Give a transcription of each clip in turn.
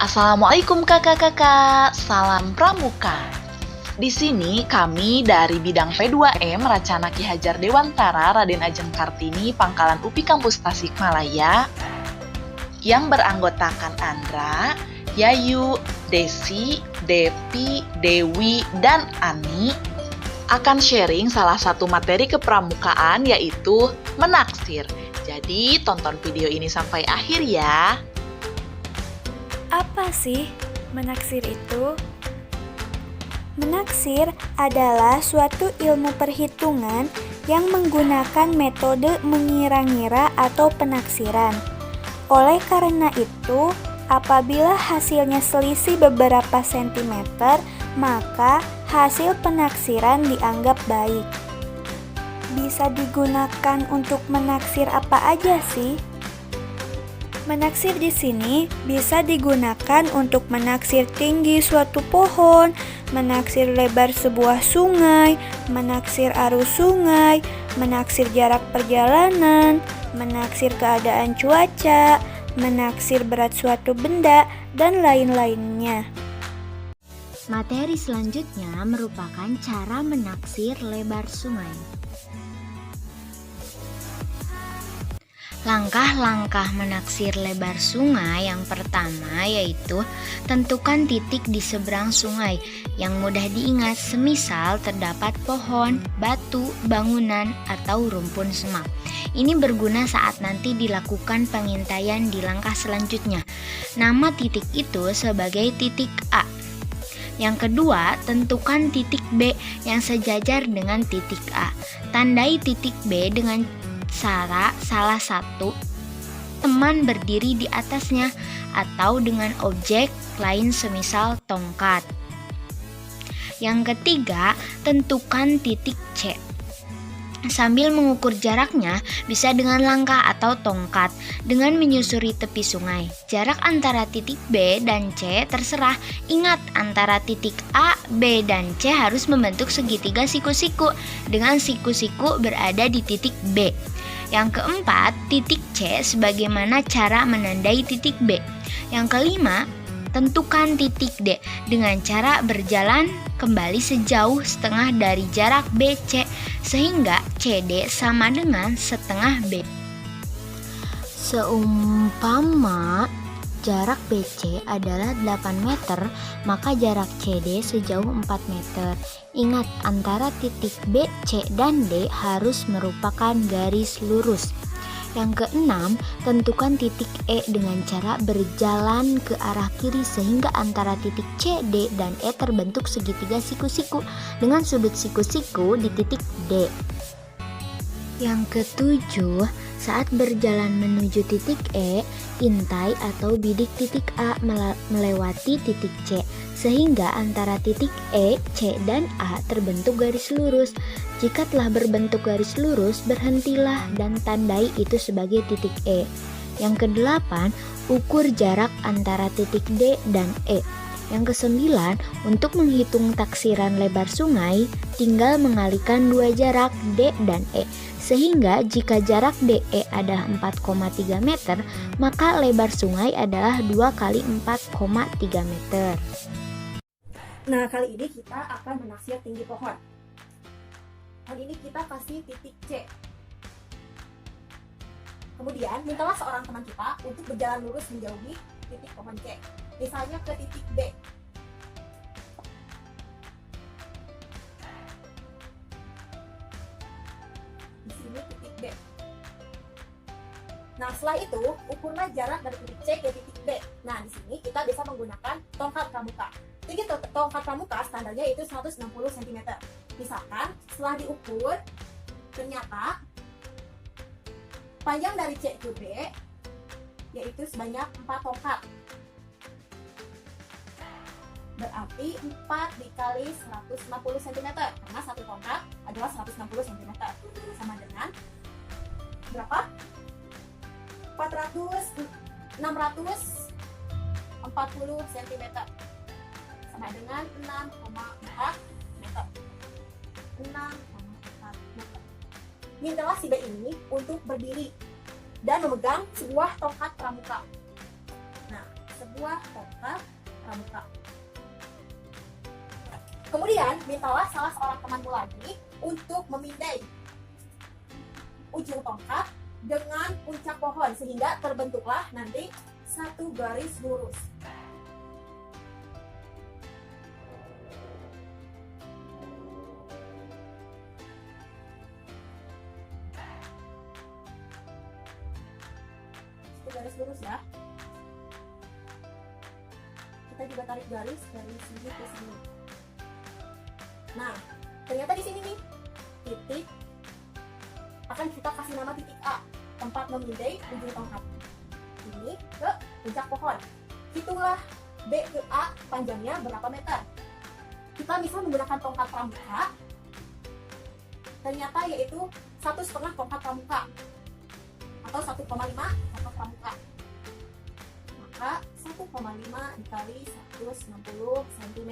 Assalamualaikum kakak-kakak, salam pramuka. Di sini kami dari bidang P2M Racana Ki Hajar Dewantara Raden Ajeng Kartini Pangkalan UPI Kampus Tasikmalaya yang beranggotakan Andra, Yayu, Desi, Depi, Dewi, dan Ani akan sharing salah satu materi kepramukaan yaitu menaksir. Jadi tonton video ini sampai akhir ya. Apa sih menaksir itu? Menaksir adalah suatu ilmu perhitungan yang menggunakan metode mengira-ngira atau penaksiran. Oleh karena itu, apabila hasilnya selisih beberapa sentimeter, maka hasil penaksiran dianggap baik. Bisa digunakan untuk menaksir apa aja sih? Menaksir di sini bisa digunakan untuk menaksir tinggi suatu pohon, menaksir lebar sebuah sungai, menaksir arus sungai, menaksir jarak perjalanan, menaksir keadaan cuaca, menaksir berat suatu benda, dan lain-lainnya. Materi selanjutnya merupakan cara menaksir lebar sungai. Langkah-langkah menaksir lebar sungai yang pertama yaitu tentukan titik di seberang sungai yang mudah diingat, semisal terdapat pohon, batu, bangunan, atau rumpun semak. Ini berguna saat nanti dilakukan pengintaian di langkah selanjutnya. Nama titik itu sebagai titik A. Yang kedua, tentukan titik B yang sejajar dengan titik A. Tandai titik B dengan salah satu teman berdiri di atasnya atau dengan objek lain semisal tongkat. Yang ketiga, tentukan titik C. Sambil mengukur jaraknya, bisa dengan langkah atau tongkat dengan menyusuri tepi sungai. Jarak antara titik B dan C terserah. Ingat, antara titik A, B, dan C harus membentuk segitiga siku-siku dengan siku-siku berada di titik B. Yang keempat, titik C sebagaimana cara menandai titik B. Yang kelima, tentukan titik D dengan cara berjalan kembali sejauh setengah dari jarak BC sehingga CD sama dengan setengah B. Seumpama jarak BC adalah 8 meter, maka jarak CD sejauh 4 meter. Ingat, antara titik B, C, dan D harus merupakan garis lurus. Yang keenam, tentukan titik E dengan cara berjalan ke arah kiri sehingga antara titik C, D, dan E terbentuk segitiga siku-siku dengan sudut siku-siku di titik D. Yang ketujuh, saat berjalan menuju titik E, intai atau bidik titik A melewati titik C sehingga antara titik E, C, dan A terbentuk garis lurus. Jika telah berbentuk garis lurus, berhentilah dan tandai itu sebagai titik E. Yang kedelapan, ukur jarak antara titik D dan E. Yang kesembilan, untuk menghitung taksiran lebar sungai, tinggal mengalihkan dua jarak D dan E. Sehingga jika jarak DE adalah 4,3 meter, maka lebar sungai adalah 2 kali 4,3 meter. Nah, kali ini kita akan menaksir tinggi pohon. Kali ini kita kasih titik C. Kemudian, mintalah seorang teman kita untuk berjalan lurus menjauhi titik pohon C. Misalnya ke titik B. Di sini titik B. Nah, setelah itu, ukurlah jarak dari titik C ke titik B. Nah, di sini kita bisa menggunakan tongkat pramuka. Tinggi tongkat pramuka standarnya itu 160 cm. Misalkan setelah diukur, ternyata panjang dari C ke B yaitu sebanyak 4 tongkat. Berarti 4 dikali 160 cm karena satu tongkat adalah 160 cm. Sama dengan berapa? 640 cm. Sama dengan 6,4 meter. 6,4 meter. Mintalah si B ini untuk berdiri dan memegang sebuah tongkat pramuka. Nah, sebuah tongkat pramuka. Kemudian, mintalah salah seorang temanmu lagi untuk memindai ujung tongkat dengan puncak pohon sehingga terbentuklah nanti satu garis lurus. Satu garis lurus ya. Kita juga tarik garis dari sini ke sini. Nah, ternyata di sini nih titik akan kita kasih nama titik A, tempat memindai ujung tongkat. Ini ke puncak pohon. Hitunglah B ke A panjangnya berapa meter. Kita bisa menggunakan tongkat pramuka. Ternyata yaitu 1,5 tongkat pramuka atau 1,5 tongkat pramuka. Maka 1,5 dikali 160 cm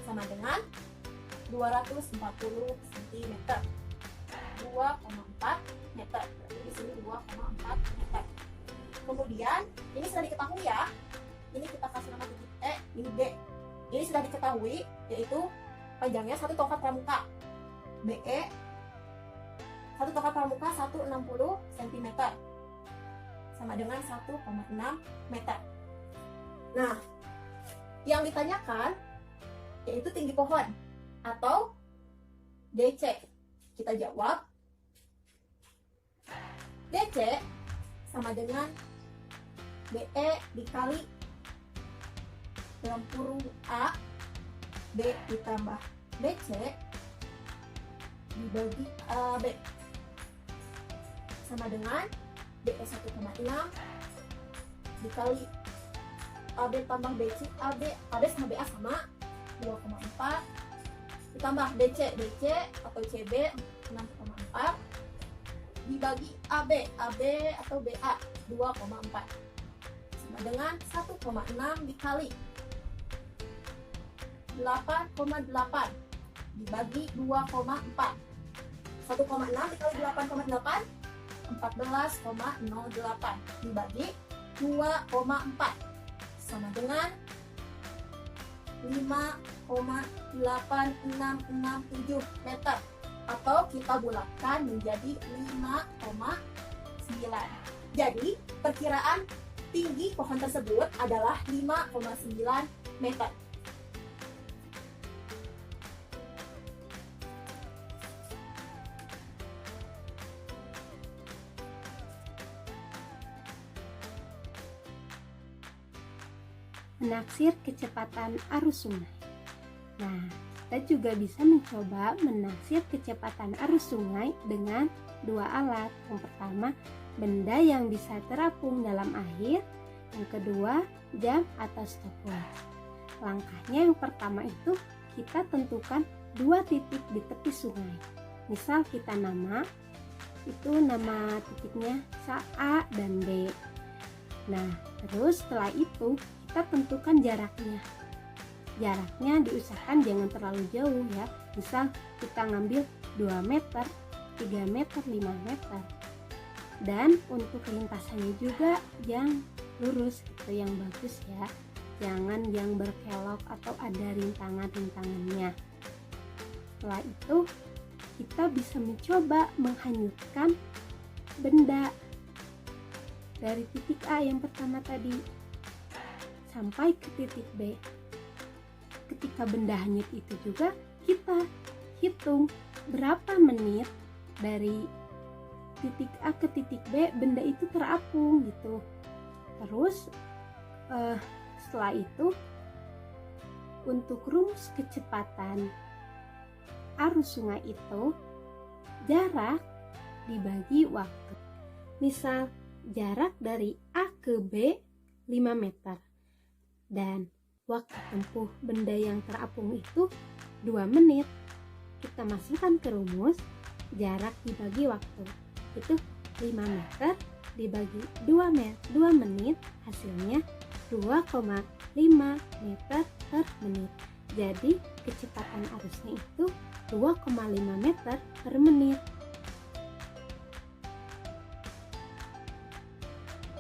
sama dengan 240 cm. 2,4 meter. Di sini 2,4 meter. Kemudian ini sudah diketahui ya. Ini kita kasih nama titik E, ini B. Ini sudah diketahui yaitu panjangnya 1 tongkat pramuka. BE 1 tongkat pramuka 160 cm. Sama dengan 1,6 meter. Nah, yang ditanyakan yaitu tinggi pohon atau DC. Kita jawab DC sama dengan BE dikali dalam kurung A, B ditambah BC dibagi AB sama dengan BE 1,6 dikali AB tambah BC, AB sama BA sama 2,4 ditambah DC atau CB 6,4 dibagi AB atau BA 2,4 sama dengan 1,6 dikali 8,8 dibagi 2,4. 1,6 dikali 8,8 14,08 dibagi 2,4 sama dengan 5,8667 meter, atau kita bulatkan menjadi 5,9. Jadi perkiraan tinggi pohon tersebut adalah 5,9 meter. Menaksir kecepatan arus sungai. Nah, kita juga bisa mencoba menaksir kecepatan arus sungai dengan dua alat. Yang pertama, benda yang bisa terapung dalam air. Yang kedua, jam atau stopwatch. Langkahnya yang pertama itu kita tentukan dua titik di tepi sungai. Misal kita nama titiknya A dan B. Nah, terus setelah itu kita tentukan jaraknya. Jaraknya diusahakan jangan terlalu jauh ya. Misal kita ngambil 2 meter, 3 meter, 5 meter. Dan untuk lintasannya juga yang lurus gitu, yang bagus ya. Jangan yang berkelok atau ada rintangan-rintangannya. Setelah itu kita bisa mencoba menghanyutkan benda dari titik A yang pertama tadi sampai ke titik B. Ketika benda hanyut itu juga kita hitung berapa menit dari titik A ke titik B benda itu terapung gitu. Terus setelah itu untuk rumus kecepatan arus sungai itu jarak dibagi waktu. Misal jarak dari A ke B 5 meter dan waktu tempuh benda yang terapung itu 2 menit. Kita masukkan ke rumus jarak dibagi waktu. Itu 5 meter dibagi 2 menit, hasilnya 2,5 meter per menit. Jadi kecepatan arusnya itu 2,5 meter per menit.